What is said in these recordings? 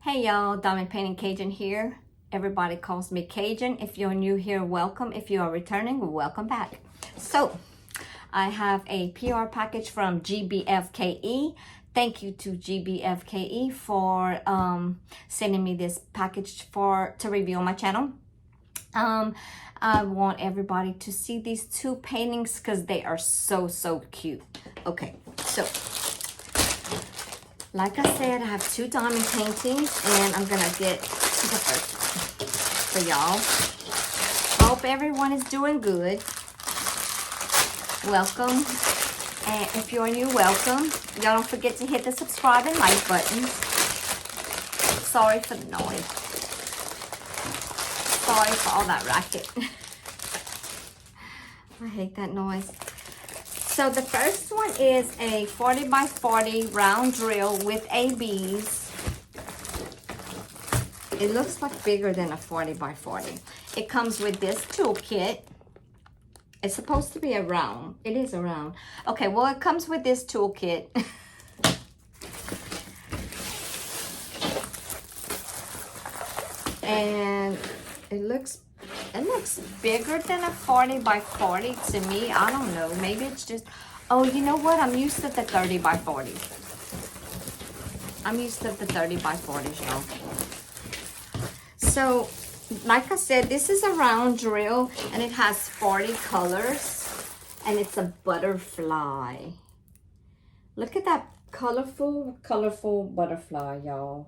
Hey y'all, Diamond Painting Cajun here. Everybody calls me Cajun. If you're new here, welcome. If you are returning, welcome back. So, I have a PR package from GBFKE. Thank you to GBFKE for sending me this package to review on my channel. I want everybody to see these two paintings because they are so cute. Okay, so like I said, I have two diamond paintings, and I'm gonna get to the first one for y'all. Hope everyone is doing good. Welcome, and if you're new, welcome. Y'all don't forget to hit the subscribe and like button. Sorry for the noise. Sorry for all that racket. I hate that noise. So the first one is a 40 by 40 round drill with ABs. It looks like bigger than a 40 by 40. It comes with this toolkit. It's supposed to be a round. It is a round. Okay, well, it comes with this toolkit. And it looks bigger than a 40 by 40 to me. I don't know. Maybe it's just... Oh, you know what? I'm used to the 30 by 40. I'm used to the 30 by 40s, y'all. So, like I said, this is a round drill, and it has 40 colors, and it's a butterfly. Look at that colorful butterfly, y'all.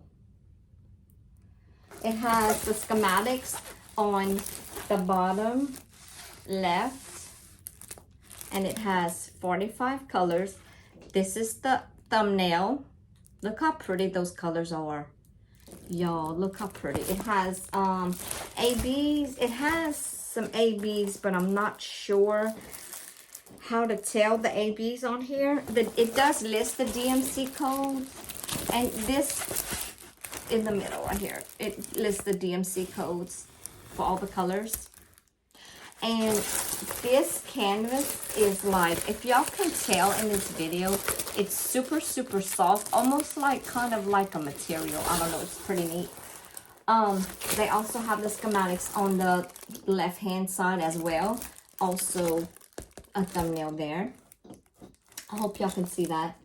It has the schematics on the bottom left, and it has 45 colors. This is the thumbnail. Look how pretty those colors are, y'all. Look how pretty. It has ABs. It has some ABs, but I'm not sure how to tell the ABs on here. It does list the DMC code, and this in the middle right here, it lists the DMC codes for all the colors. And this canvas is like, if y'all can tell in this video, it's super soft, almost like kind of like a material. I don't know, it's pretty neat. They also have the schematics on the left hand side as well. Also a thumbnail there. I hope y'all can see that.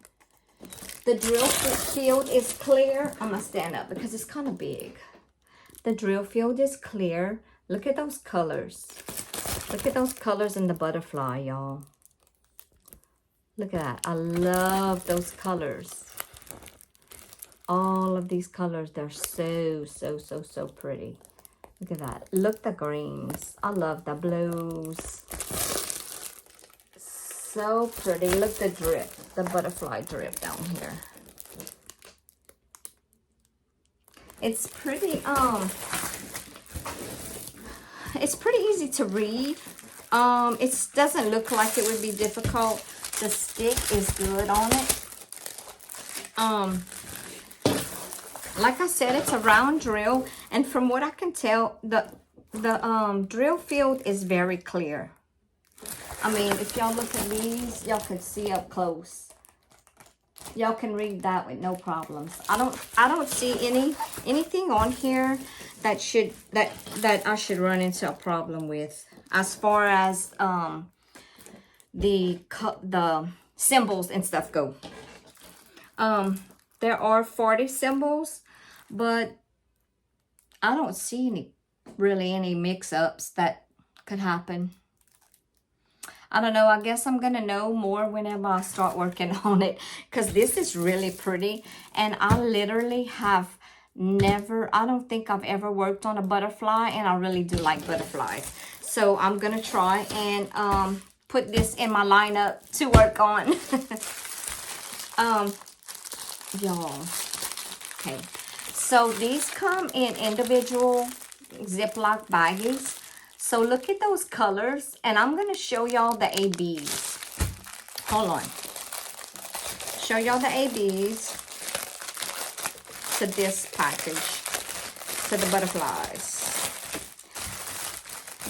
The drill field is clear. I'm gonna stand up because it's kind of big. The drill field is clear. Look at those colors. Look at those colors in the butterfly, y'all. Look at that. I love those colors. All of these colors, they're so pretty. Look at that. Look, the greens. I love the blues. So pretty. Look, the drip, the butterfly drip down here. It's pretty easy to read. It doesn't look like it would be difficult. The stick is good on it. Like I said, it's a round drill, and from what I can tell, the drill field is very clear. I mean, if y'all look at these, y'all could see up close. Y'all can read that with no problems. I don't see anything on here that I should run into a problem with as far as the symbols and stuff go. There are 40 symbols, but I don't see any mix-ups that could happen. I don't know. I guess I'm going to know more whenever I start working on it, because this is really pretty. And I literally have I don't think I've ever worked on a butterfly, and I really do like butterflies. So I'm going to try and put this in my lineup to work on. Y'all. Okay. So these come in individual Ziploc baggies. So look at those colors, and I'm going to show y'all the ABs. Hold on. Show y'all the ABs to this package, to the butterflies.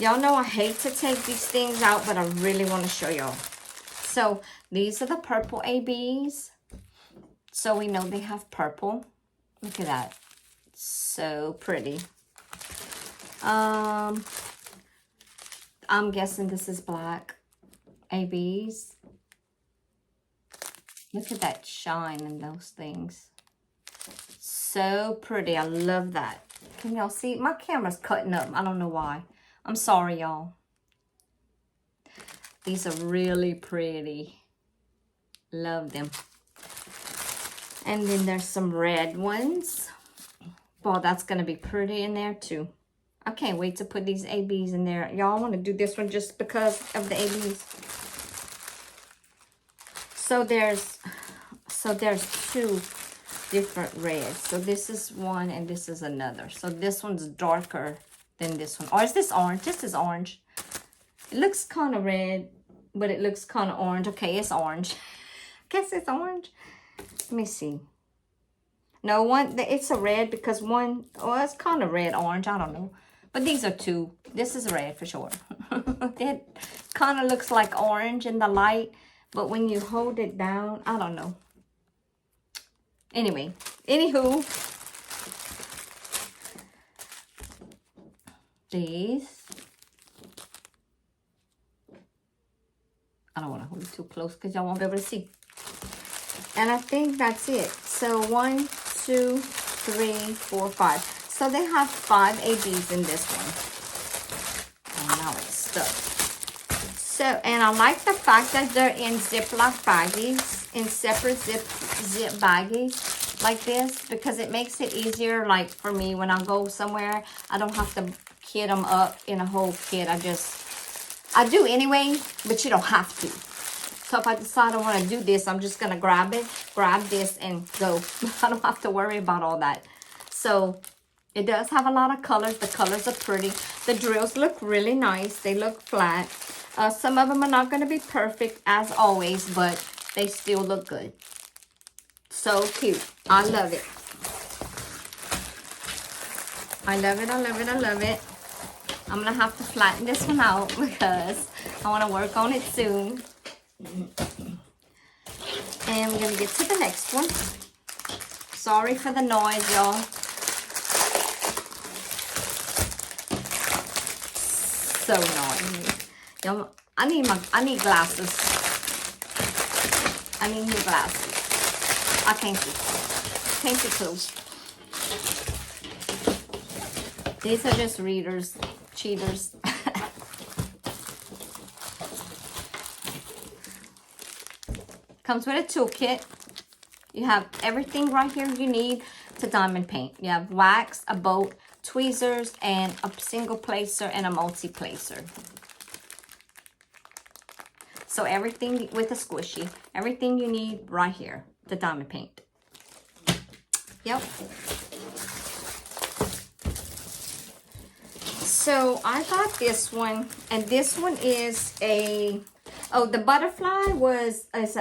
Y'all know I hate to take these things out, but I really want to show y'all. So these are the purple ABs. So we know they have purple. Look at that. So pretty. I'm guessing this is black ABs. Look at that shine in those things. So pretty. I love that. Can y'all see? My camera's cutting up. I don't know why. I'm sorry, y'all. These are really pretty. Love them. And then there's some red ones. Well, that's going to be pretty in there too. I can't wait to put these ABs in there. Y'all want to do this one just because of the ABs. So there's two different reds. So this is one and this is another. So this one's darker than this one. Or is this orange? This is orange. It looks kind of red, but it looks kind of orange. Okay, it's orange. Guess it's orange. Let me see. No, one, it's a red because one, oh, it's kind of red, orange, I don't know. But these are two. This is red for sure. It kind of looks like orange in the light, but when you hold it down, I don't know. Anyway, anywho, these. I don't want to hold it too close because y'all won't be able to see. And I think that's it. So 1, 2, 3, 4, 5. So they have 5 ABs in this one. And now it's stuck. So, and I like the fact that they're in Ziploc baggies, in separate zip baggies like this, because it makes it easier, like for me when I go somewhere, I don't have to kit them up in a whole kit. I do anyway, but you don't have to. So if I decide I want to do this, I'm just going to grab this and go. I don't have to worry about all that. So it does have a lot of colors. The colors are pretty. The drills look really nice. They look flat. Some of them are not going to be perfect as always, but they still look good. So cute. I love it. I love it. I love it. I love it. I'm going to have to flatten this one out because I want to work on it soon. And we're going to get to the next one. Sorry for the noise, y'all. So annoying. Y'all, I need glasses. I need new glasses. I can't see. Can't see close. These are just readers, cheaters. Comes with a toolkit. You have everything right here you need to diamond paint. You have wax, a boat, tweezers, and a single placer and a multi-placer. So everything with a squishy. Everything you need right here to diamond paint. Yep. So I got this one, and this one is a... Oh, the butterfly it's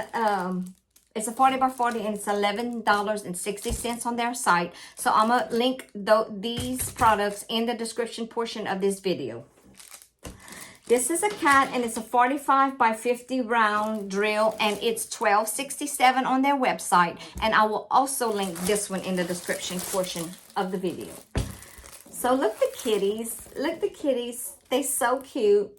a 40 by 40 and it's $11.60 on their site. So I'm going to link these products in the description portion of this video. This is a cat and it's a 45 by 50 round drill and it's $12.67 on their website. And I will also link this one in the description portion of the video. So look the kitties. Look the kitties. They're so cute.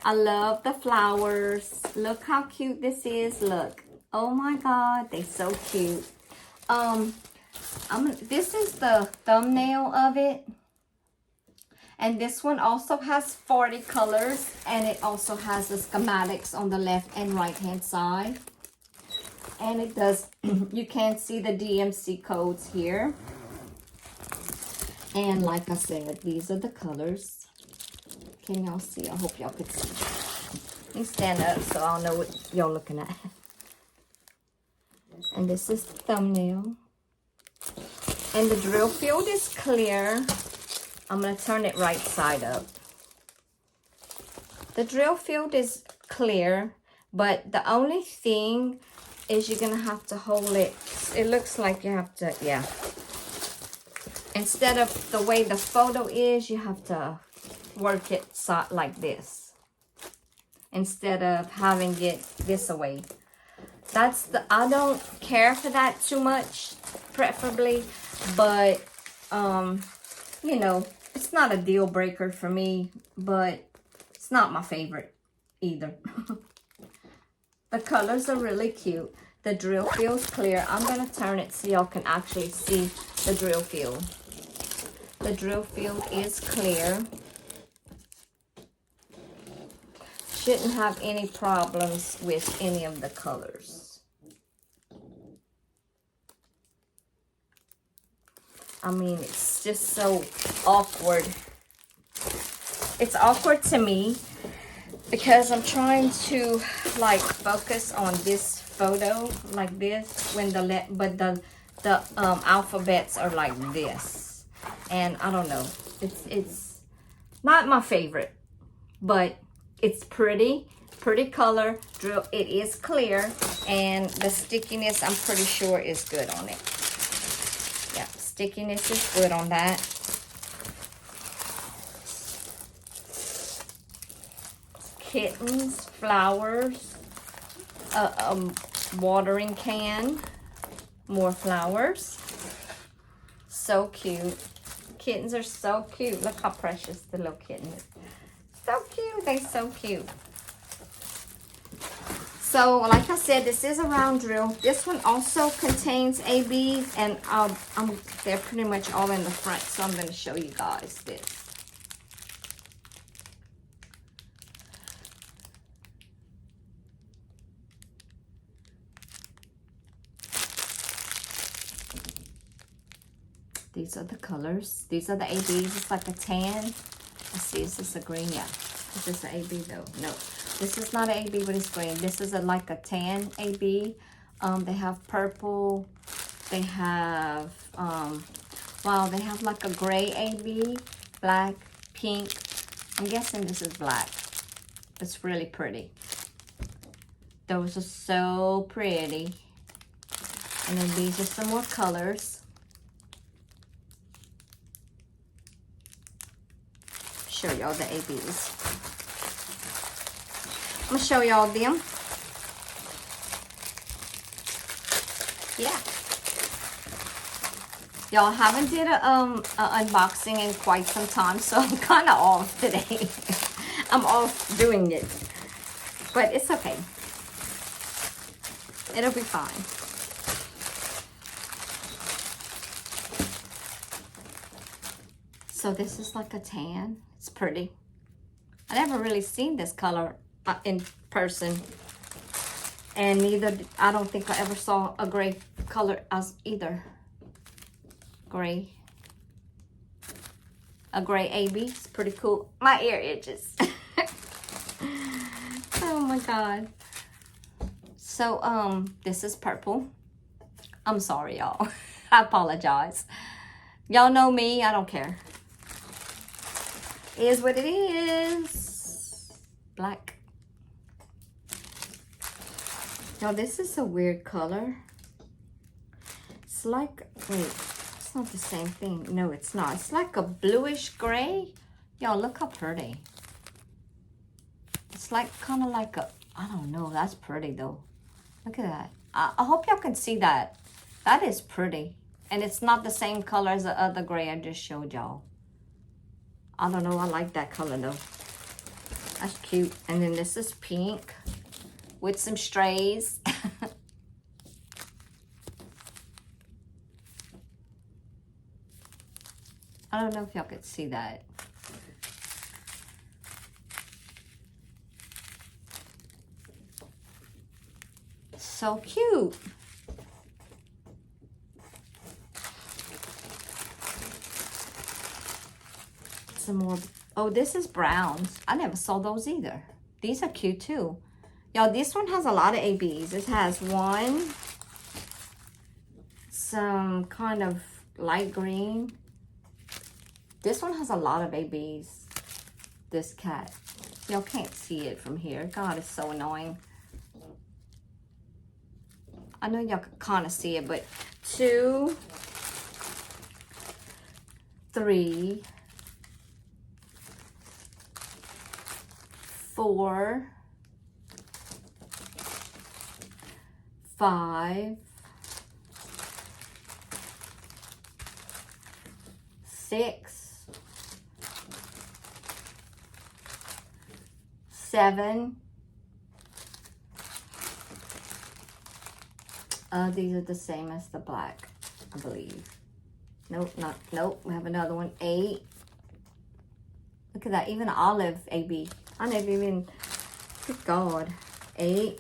I love the flowers. Look how cute this is. Look. Oh my God. They're so cute. This is the thumbnail of it. And this one also has 40 colors. And it also has the schematics on the left and right hand side. And it does, you can see the DMC codes here. And like I said, these are the colors. Can y'all see? I hope y'all could see. Let me stand up so I'll know what y'all looking at. And this is the thumbnail. And the drill field is clear. I'm going to turn it right side up. The drill field is clear, but the only thing is you're going to have to hold it. It looks like you have to, yeah. Instead of the way the photo is, you have to work it like this instead of having it this way. I don't care for that too much, preferably, but You know, it's not a deal breaker for me, but it's not my favorite either. The colors are really cute. The drill feels clear. I'm going to turn it so y'all can actually see the drill field. The drill field is clear. Shouldn't have any problems with any of the colors. I mean, it's just so awkward. It's awkward to me because I'm trying to like focus on this photo like this when the alphabets are like this, and I don't know. It's not my favorite, but it's pretty color. Drill. It is clear, and the stickiness I'm pretty sure is good on it. Yeah, stickiness is good on that. Kittens, flowers, watering can, more flowers. So cute. Kittens are so cute. Look how precious the little kitten is. So cute. They're so cute. So, like I said, this is a round drill. This one also contains ABs, and they're pretty much all in the front. So I'm going to show you guys this. These are the colors. These are the ABs. It's like a tan. Let's see, is this a green? Yeah. Is this an AB though? No. This is not an AB, but it's green. This is like a tan AB. They have purple. They have, wow, they have like a gray AB, black, pink. I'm guessing this is black. It's really pretty. Those are so pretty. And then these are some more colors. Show y'all the ABs. I'm gonna show y'all them. Yeah. Y'all haven't did a unboxing in quite some time, so I'm kind of off today. I'm off doing it, but it's okay. It'll be fine. So this is like a tan. It's pretty. I never really seen this color in person, and neither I don't think I ever saw a gray color as either. Gray. A gray AB. It's pretty cool. My ear itches. Oh my god. So this is purple. I'm sorry, y'all. I apologize. Y'all know me. I don't care. It is what it is. Black. Now this is a weird color. It's like, wait, it's not the same thing. No, it's not. It's like a bluish gray. Y'all, look how pretty. It's like kind of like a, I don't know. That's pretty though. Look at that. I hope y'all can see that. That is pretty. And it's not the same color as the other gray I just showed y'all. I don't know. I like that color though. That's cute. And then this is pink with some strays. I don't know if y'all could see that. So cute. Some more. Oh, this is browns. I never saw those either. These are cute too. Y'all, this one has a lot of ABs. It has one, some kind of light green. This one has a lot of ABs. This cat. Y'all can't see it from here. God, it's so annoying. I know y'all can kind of see it, but 2, 3, 4, 5, 6, 7. These are the same as the black, I believe. Nope, nope. We have another one. 8. Look at that, even olive AB. I never even, good God. 8,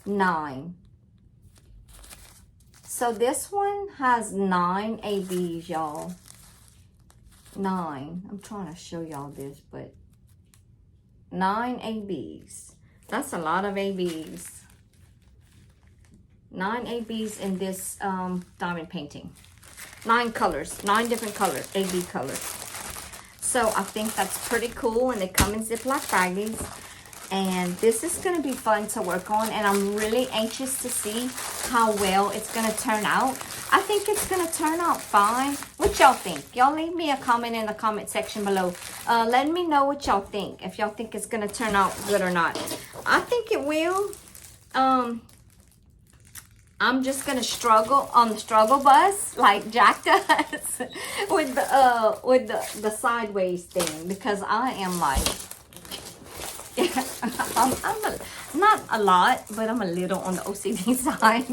9. So this one has 9 ABs, y'all. 9. I'm trying to show y'all this, but 9 ABs. That's a lot of ABs. 9 ABs in this diamond painting. 9 colors, 9 different colors, AB colors. So I think that's pretty cool, and they come in Ziploc baggies. And this is going to be fun to work on, and I'm really anxious to see how well it's going to turn out. I think it's going to turn out fine. What y'all think? Y'all leave me a comment in the comment section below. Let me know what y'all think, if y'all think it's going to turn out good or not. I think it will. I'm just going to struggle on the struggle bus like Jack does with the sideways thing, because I am like, not a lot, but I'm a little on the OCD side.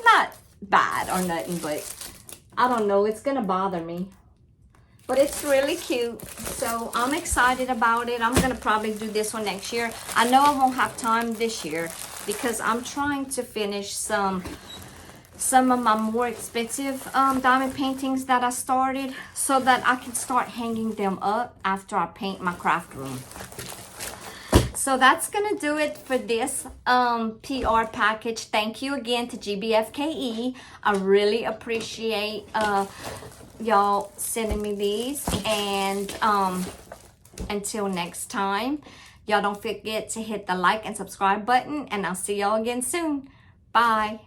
Not bad or nothing, but I don't know, it's gonna bother me. But it's really cute, so I'm excited about it. I'm gonna probably do this one next year. I know I won't have time this year because I'm trying to finish some of my more expensive diamond paintings that I started, so that I can start hanging them up after I paint my craft room. So that's going to do it for this PR package. Thank you again to GBFKE. I really appreciate y'all sending me these. And until next time, y'all don't forget to hit the like and subscribe button. And I'll see y'all again soon. Bye.